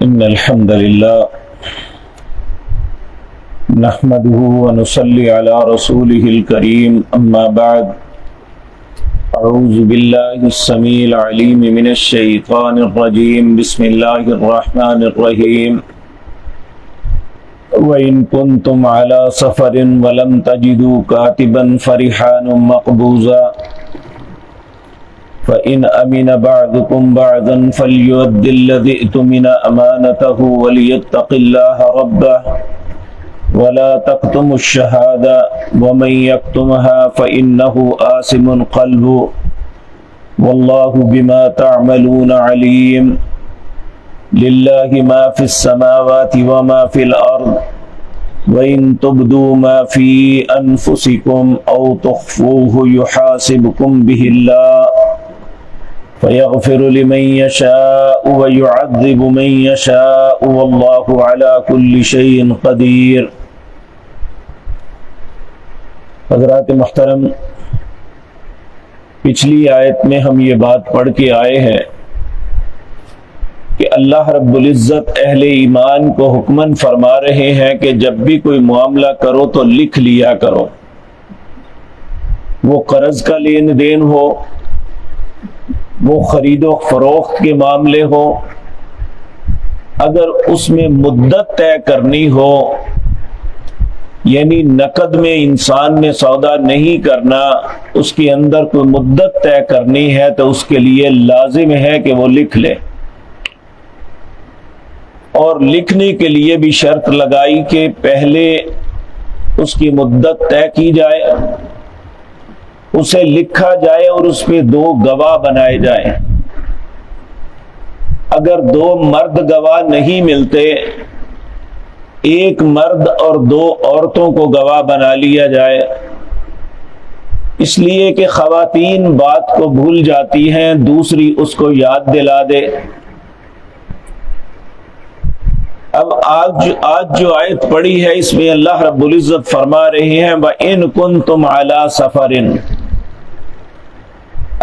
إن الحمد لله نحمده ونصلي على رسوله الكريم أما بعد أعوذ بالله السميع العليم من الشيطان الرجيم بسم الله الرحمن الرحيم وإن كنتم على سفر ولم تجدوا كاتبا فرحان مقبوضا فإن أمن بعضكم بعضا فليؤد الذي اؤتمن أمانته وليتق الله ربه ولا تكتموا الشهادة ومن يكتمها فإنه آثم قلبه والله بما تعملون عليم لله ما في السماوات وما في الأرض وإن تبدوا ما في أنفسكم أو تخفوه يحاسبكم به الله فيغفر لمن يشاء ويعذب من يشاء والله على كل شيء قدير۔ حضرات محترم، پچھلی آیت میں ہم یہ بات پڑھ کے آئے ہیں کہ اللہ رب العزت اہل ایمان کو حکماً فرما رہے ہیں کہ جب بھی کوئی معاملہ کرو تو لکھ لیا کرو، وہ قرض کا لین دین ہو، وہ خرید و فروخت کے معاملے ہو، اگر اس میں مدت طے کرنی ہو، یعنی نقد میں انسان نے سودا نہیں کرنا، اس کے اندر کوئی مدت طے کرنی ہے تو اس کے لیے لازم ہے کہ وہ لکھ لے، اور لکھنے کے لیے بھی شرط لگائی کہ پہلے اس کی مدت طے کی جائے، اسے لکھا جائے اور اس پہ 2 گواہ بنائے جائیں۔ اگر 2 مرد گواہ نہیں ملتے، 1 مرد اور 2 عورتوں کو گواہ بنا لیا جائے، اس لیے کہ خواتین بات کو بھول جاتی ہیں، دوسری اس کو یاد دلا دے۔ اب آج جو آیت پڑھی ہے اس میں اللہ رب العزت فرما رہے ہیں وَإِن كُنتُمْ عَلَى سَفَرٍ،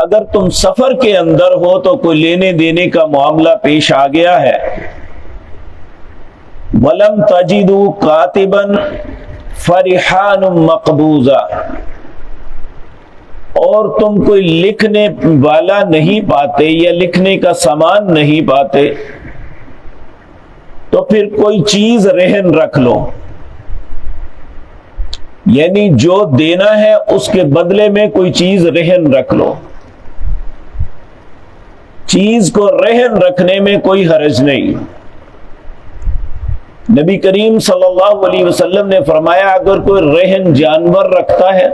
اگر تم سفر کے اندر ہو تو کوئی لینے دینے کا معاملہ پیش آ گیا ہے، وَلَمْ تَجِدُوا كَاتِبًا فَرِحَانٌ مَقْبُوضًا، اور تم کوئی لکھنے والا نہیں پاتے یا لکھنے کا سامان نہیں پاتے، تو پھر کوئی چیز رہن رکھ لو، یعنی جو دینا ہے اس کے بدلے میں کوئی چیز رہن رکھ لو۔ چیز کو رہن رکھنے میں کوئی حرج نہیں۔ نبی کریم صلی اللہ علیہ وسلم نے فرمایا اگر کوئی رہن جانور رکھتا ہے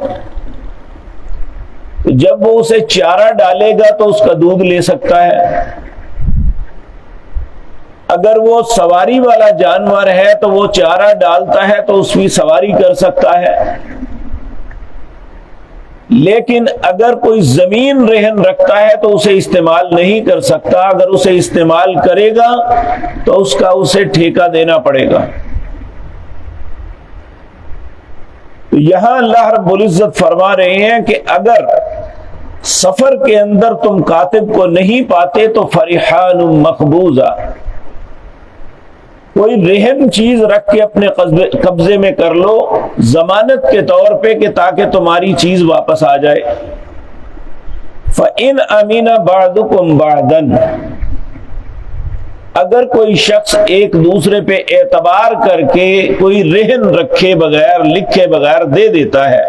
تو جب وہ اسے چارہ ڈالے گا تو اس کا دودھ لے سکتا ہے، اگر وہ سواری والا جانور ہے تو وہ چارہ ڈالتا ہے تو اس کی سواری کر سکتا ہے، لیکن اگر کوئی زمین رہن رکھتا ہے تو اسے استعمال نہیں کر سکتا، اگر اسے استعمال کرے گا تو اسے ٹھیکہ دینا پڑے گا۔ تو یہاں اللہ رب العزت فرما رہے ہیں کہ اگر سفر کے اندر تم کاتب کو نہیں پاتے تو فرحان مقبوضہ، کوئی رہن چیز رکھ کے اپنے قبضے میں کر لو ضمانت کے طور پہ کہ تاکہ تمہاری چیز واپس آ جائے۔ فَإِنْ أَمِنَ بَعْضُكُمْ بَعْضًا، اگر کوئی شخص ایک دوسرے پہ اعتبار کر کے کوئی رہن رکھے بغیر لکھے بغیر دے دیتا ہے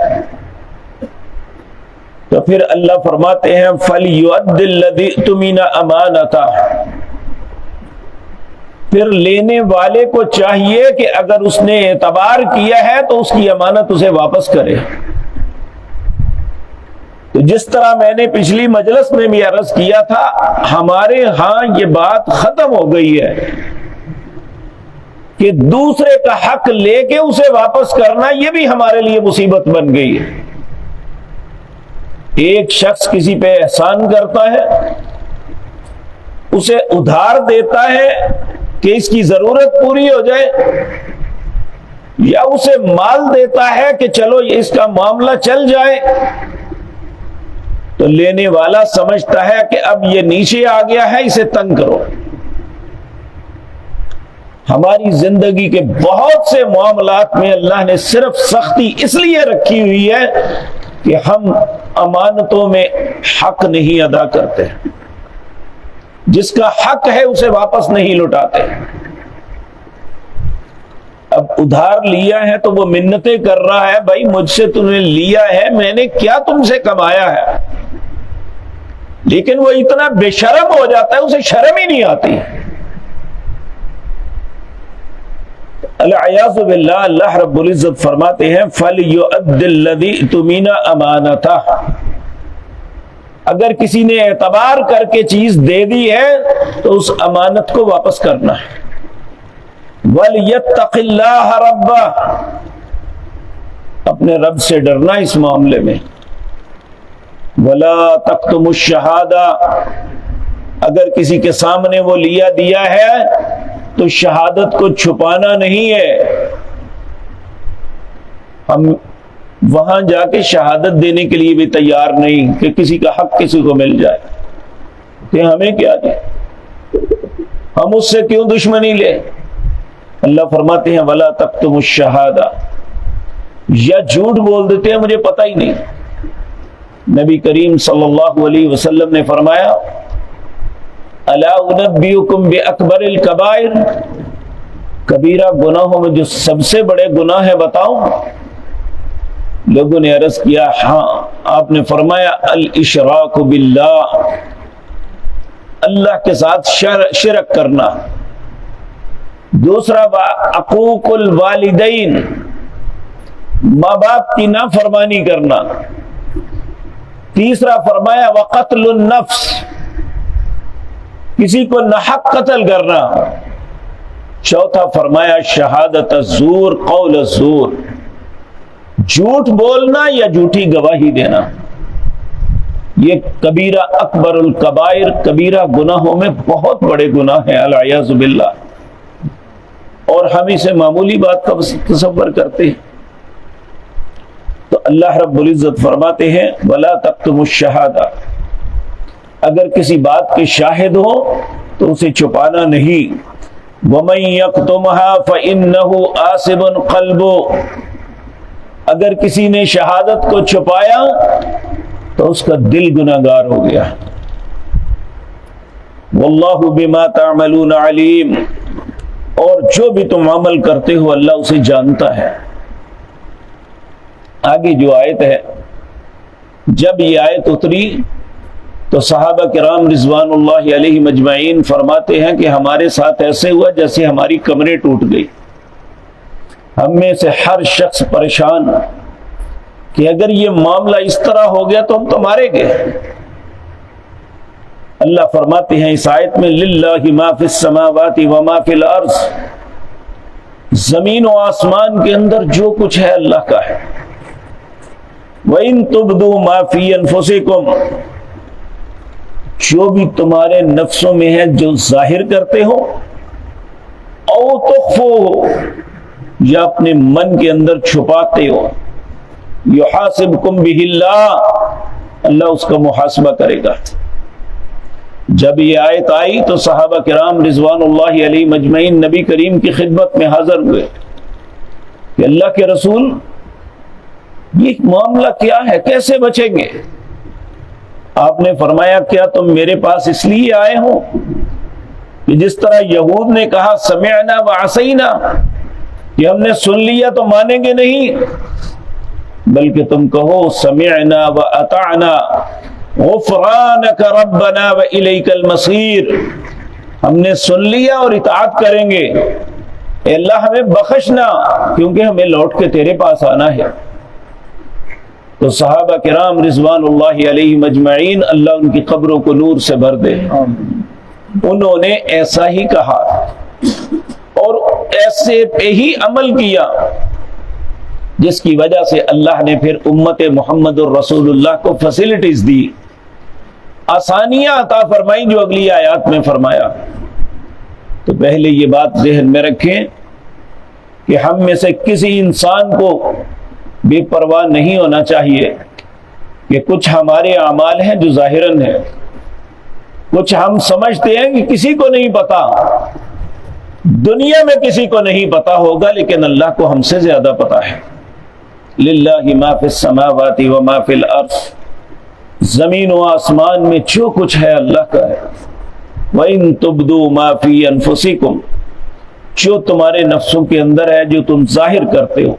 تو پھر اللہ فرماتے ہیں فَلْيُؤَدِّ الَّذِي اؤْتُمِنَ أَمَانَتَهُ، پھر لینے والے کو چاہیے کہ اگر اس نے اعتبار کیا ہے تو اس کی امانت اسے واپس کرے۔ تو جس طرح میں نے پچھلی مجلس میں بھی عرض کیا تھا، ہمارے ہاں یہ بات ختم ہو گئی ہے کہ دوسرے کا حق لے کے اسے واپس کرنا یہ بھی ہمارے لیے مصیبت بن گئی ہے۔ ایک شخص کسی پہ احسان کرتا ہے، اسے ادھار دیتا ہے کہ اس کی ضرورت پوری ہو جائے، یا اسے مال دیتا ہے کہ چلو اس کا معاملہ چل جائے، تو لینے والا سمجھتا ہے کہ اب یہ نیچے آ گیا ہے، اسے تنگ کرو۔ ہماری زندگی کے بہت سے معاملات میں اللہ نے صرف سختی اس لیے رکھی ہوئی ہے کہ ہم امانتوں میں حق نہیں ادا کرتے، جس کا حق ہے اسے واپس نہیں لوٹاتے۔ اب ادھار لیا ہے تو وہ منتیں کر رہا ہے، بھائی مجھ سے تم نے لیا ہے، میں نے کیا تم سے کمایا ہے، لیکن وہ اتنا بے شرم ہو جاتا ہے اسے شرم ہی نہیں آتی۔ العیاذ باللہ، اللہ رب العزت فرماتے ہیں فَلْيُؤَدِّ الَّذِي اؤْتُمِنَ أَمَانَتَهُ، اگر کسی نے اعتبار کر کے چیز دے دی ہے تو اس امانت کو واپس کرنا ہے۔ وَلْيَتَّقِ اللَّهَ رَبَّهُ، اپنے رب سے ڈرنا اس معاملے میں۔ وَلَا تَكْتُمُوا الشَّهَادَةَ، اگر کسی کے سامنے وہ لیا دیا ہے تو شہادت کو چھپانا نہیں ہے۔ ہم وہاں جا کے شہادت دینے کے لیے بھی تیار نہیں کہ کسی کا حق کسی کو مل جائے، کہ ہمیں کیا دے، ہم اس سے کیوں دشمنی لے۔ اللہ فرماتے ہیں وَلَا تَكْتُمُوا الشَّهَادَةَ، یا جھوٹ بول دیتے ہیں مجھے پتہ ہی نہیں۔ نبی کریم صلی اللہ علیہ وسلم نے فرمایا الا انبئکم باکبر الکبائر، کبیرہ گناہوں میں جو سب سے بڑے گناہ ہیں بتاؤں؟ لوگوں نے عرض کیا ہاں۔ آپ نے فرمایا الاشراک باللہ، اللہ کے ساتھ شرک کرنا۔ دوسرا عقوق الوالدین، ماں باپ کی نافرمانی کرنا۔ تیسرا فرمایا وقتل النفس، کسی کو ناحق قتل کرنا۔ چوتھا فرمایا شہادت الزور، قول الزور، جھوٹ بولنا یا جھوٹی گواہی دینا۔ یہ کبیرہ اکبر الکبائر، کبیرہ گناہوں میں بہت بڑے گناہ ہیں العیاذ باللہ، اور ہم اسے معمولی بات کا تصور کرتے ہیں۔ تو اللہ رب العزت فرماتے ہیں وَلَا تَكْتُمُوا الشَّهَادَةَ، اگر کسی بات کے شاہد ہو تو اسے چھپانا نہیں۔ وَمَن يَكْتُمْهَا فَإِنَّهُ آسِمٌ قَلْبُهُ، اگر کسی نے شہادت کو چھپایا تو اس کا دل گناہگار ہو گیا۔ وَاللَّهُ بِمَا تَعْمَلُونَ عَلِيمٌ، اور جو بھی تم عمل کرتے ہو اللہ اسے جانتا ہے۔ آگے جو آیت ہے، جب یہ آیت اتری تو صحابہ کرام رضوان اللہ علیہ مجمعین فرماتے ہیں کہ ہمارے ساتھ ایسے ہوا جیسے ہماری کمریں ٹوٹ گئی۔ ہم میں سے ہر شخص پریشان کہ اگر یہ معاملہ اس طرح ہو گیا تو ہم تو مارے گئے۔ اللہ فرماتے ہیں اس آیت میں للہ ما فی السماوات وما فی الارض، زمین و آسمان کے اندر جو کچھ ہے اللہ کا ہے۔ وَإِن تُبْدُوا مَا فِي أَنفُسِكُمْ، جو بھی تمہارے نفسوں میں ہے جو ظاہر کرتے ہو، او تخفوہ، یا اپنے من کے اندر چھپاتے ہو، یحاسبکم بہ اللہ، اللہ اس کا محاسبہ کرے گا۔ جب یہ آیت آئی تو صحابہ کرام رضوان اللہ علیہ مجمعین نبی کریم کی خدمت میں حاضر ہوئے کہ اللہ کے رسول یہ معاملہ کیا ہے، کیسے بچیں گے؟ آپ نے فرمایا کیا تم میرے پاس اس لیے آئے ہو کہ جس طرح یہود نے کہا سمعنا وعصینا، کہ ہم نے سن لیا تو مانیں گے نہیں، بلکہ تم کہو سمعنا واطعنا غفرانک ربنا والیک المصیر، ہم نے سن لیا اور اطاعت کریں گے، اے اللہ ہمیں بخشنا کیونکہ ہمیں لوٹ کے تیرے پاس آنا ہے۔ تو صحابہ کرام رضوان اللہ علیہ مجمعین، اللہ ان کی قبروں کو نور سے بھر دے، انہوں نے ایسا ہی کہا اور ایسے پہ ہی عمل کیا، جس کی وجہ سے اللہ نے پھر امت محمد الرسول اللہ کو فیسلٹیز دی، آسانیاں عطا فرمائیں جو اگلی آیات میں فرمایا۔ تو پہلے یہ بات ذہن میں رکھیں کہ ہم میں سے کسی انسان کو بے پرواہ نہیں ہونا چاہیے کہ کچھ ہمارے اعمال ہیں جو ظاہراً ہیں، کچھ ہم سمجھتے ہیں کہ کسی کو نہیں پتا، دنیا میں کسی کو نہیں پتا ہوگا لیکن اللہ کو ہم سے زیادہ پتا ہے. للہ ما فی السماوات و ما فی الارض، زمین و آسمان میں جو کچھ ہے اللہ کا ہے. وَإِن تُبْدُوا مَا فِي أَنفُسِكُمْ، جو تمہارے نفسوں کے اندر ہے جو تم ظاہر کرتے ہو،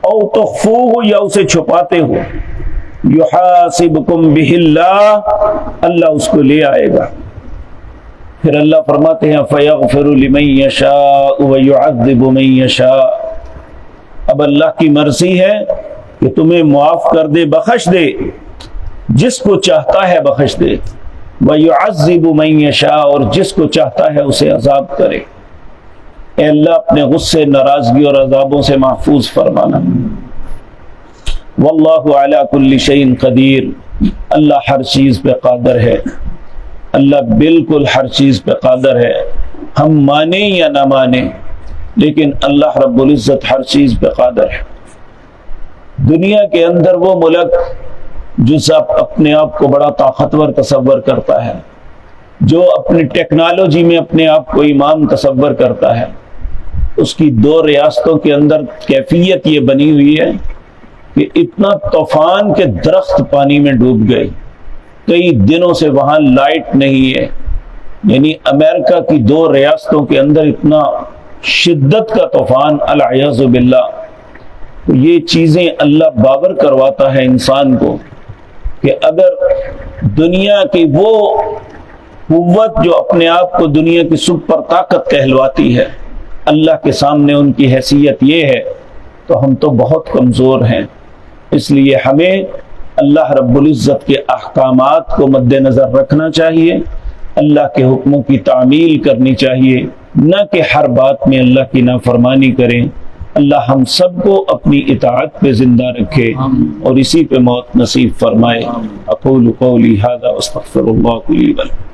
او تخفوہ یا اسے چھپاتے ہو، یحاسبکم بہ اللہ، اللہ اس کو لے آئے گا. پھر اللہ فرماتے ہیں فیغفر لمن یشاء ویعذب من یشاء، اب اللہ کی مرضی ہے کہ تمہیں معاف کر دے، بخش دے، جس کو چاہتا ہے بخش دے، وَيُعَذِّبُ مَن يَشَاءُ، اور جس کو چاہتا ہے اسے عذاب کرے. اے اللہ اپنے غصے، ناراضگی اور عذابوں سے محفوظ فرمانا. واللہ علی کل شیء قدیر، اللہ ہر چیز پہ قادر ہے. اللہ بالکل ہر چیز پہ قادر ہے، ہم مانیں یا نہ مانیں لیکن اللہ رب العزت ہر چیز پہ قادر ہے. دنیا کے اندر وہ ملک جو سب اپنے آپ کو بڑا طاقتور تصور کرتا ہے، جو اپنی ٹیکنالوجی میں اپنے آپ کو امام تصور کرتا ہے، اس کی 2 ریاستوں کے اندر کیفیت یہ بنی ہوئی ہے کہ اتنا طوفان کے درخت پانی میں ڈوب گئے، کئی دنوں سے وہاں لائٹ نہیں ہے. یعنی امریکہ کی 2 ریاستوں کے اندر اتنا شدت کا طوفان، العیاذ باللہ. یہ چیزیں اللہ باور کرواتا ہے انسان کو کہ اگر دنیا کی وہ قوت جو اپنے آپ کو دنیا کی سپر طاقت کہلواتی ہے، اللہ کے سامنے ان کی حیثیت یہ ہے تو ہم تو بہت کمزور ہیں. اس لیے ہمیں اللہ رب العزت کے احکامات کو مد نظر رکھنا چاہیے، اللہ کے حکموں کی تعمیل کرنی چاہیے، نہ کہ ہر بات میں اللہ کی نافرمانی کریں. اللہ ہم سب کو اپنی اطاعت پہ زندہ رکھے اور اسی پہ موت نصیب فرمائے. اقول قولی ھذا واستغفر اللہ لی ولکم.